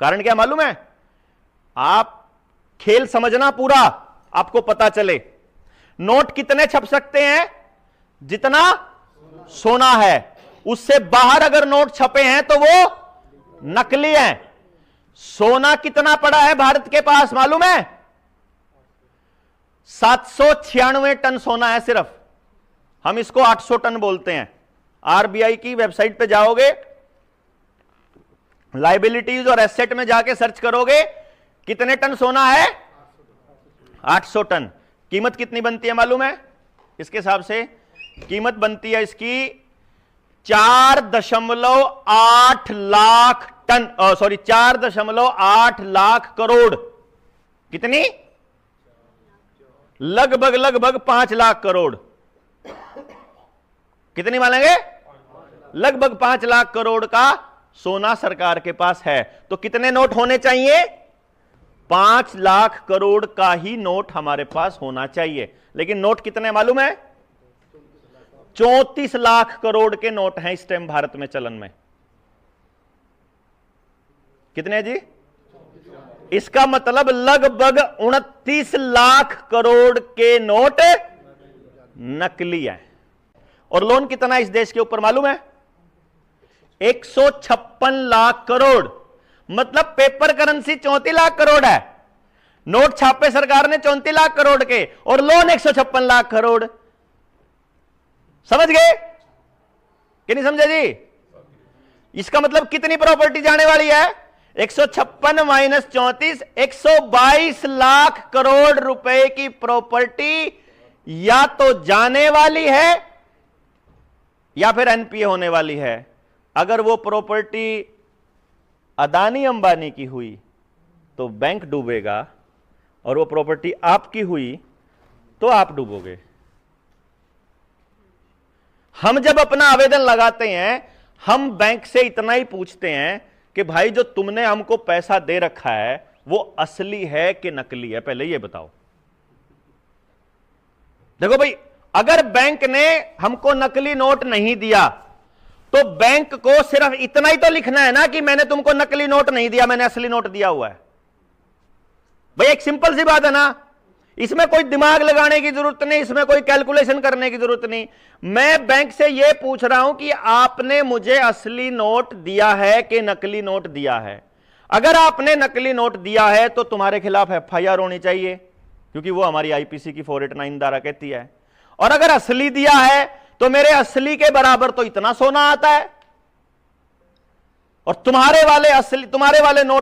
कारण क्या मालूम है? आप खेल समझना पूरा, आपको पता चले। नोट कितने छप सकते हैं? जितना सोना है। उससे बाहर अगर नोट छपे हैं तो वो नकली हैं। सोना कितना पड़ा है भारत के पास मालूम है? 796 टन सोना है सिर्फ। हम इसको 800 टन बोलते हैं। आरबीआई की वेबसाइट पे जाओगे, लाइबिलिटीज और एसेट में जाके सर्च करोगे, कितने टन सोना है? 800 टन। कीमत कितनी बनती है मालूम है? इसके हिसाब से कीमत बनती है इसकी 4.8 लाख टन, 4.8 लाख करोड़। कितनी? लगभग 5 लाख करोड़। कितनी मानेंगे? लगभग 5 लाख करोड़ का सोना सरकार के पास है। तो कितने नोट होने चाहिए? 5 लाख करोड़ का ही नोट हमारे पास होना चाहिए। लेकिन नोट कितने मालूम है? 34 लाख करोड़ के नोट हैं इस टाइम भारत में चलन में। कितने जी? इसका मतलब लगभग 29 लाख करोड़ के नोट नकली हैं। और लोन कितना है इस देश के ऊपर मालूम है? 156 लाख करोड़। मतलब पेपर करेंसी 34 लाख करोड़ है, नोट छापे सरकार ने 34 लाख करोड़ के, और लोन 156 लाख करोड़। समझ गए कि नहीं समझे जी? इसका मतलब कितनी प्रॉपर्टी जाने वाली है? 156 माइनस 34, 122 लाख करोड़ रुपए की प्रॉपर्टी या तो जाने वाली है या फिर एनपीए होने वाली है। अगर वो प्रॉपर्टी अदानी अंबानी की हुई तो बैंक डूबेगा, और वो प्रॉपर्टी आपकी हुई तो आप डूबोगे। हम जब अपना आवेदन लगाते हैं, हम बैंक से इतना ही पूछते हैं कि भाई जो तुमने हमको पैसा दे रखा है वो असली है कि नकली है, पहले ये बताओ। देखो भाई, अगर बैंक ने हमको नकली नोट नहीं दिया तो बैंक को सिर्फ इतना ही तो लिखना है ना कि मैंने तुमको नकली नोट नहीं दिया, मैंने असली नोट दिया हुआ है। भाई एक सिंपल सी बात है ना, इसमें कोई दिमाग लगाने की जरूरत नहीं, इसमें कोई कैलकुलेशन करने की जरूरत नहीं। मैं बैंक से यह पूछ रहा हूं कि आपने मुझे असली नोट दिया है कि नकली नोट दिया है। अगर आपने नकली नोट दिया है तो तुम्हारे खिलाफ एफआईआर होनी चाहिए, क्योंकि वो हमारी आईपीसी की 489 धारा कहती है। और अगर असली दिया है तो मेरे असली के बराबर तो इतना सोना आता है, और तुम्हारे वाले नोट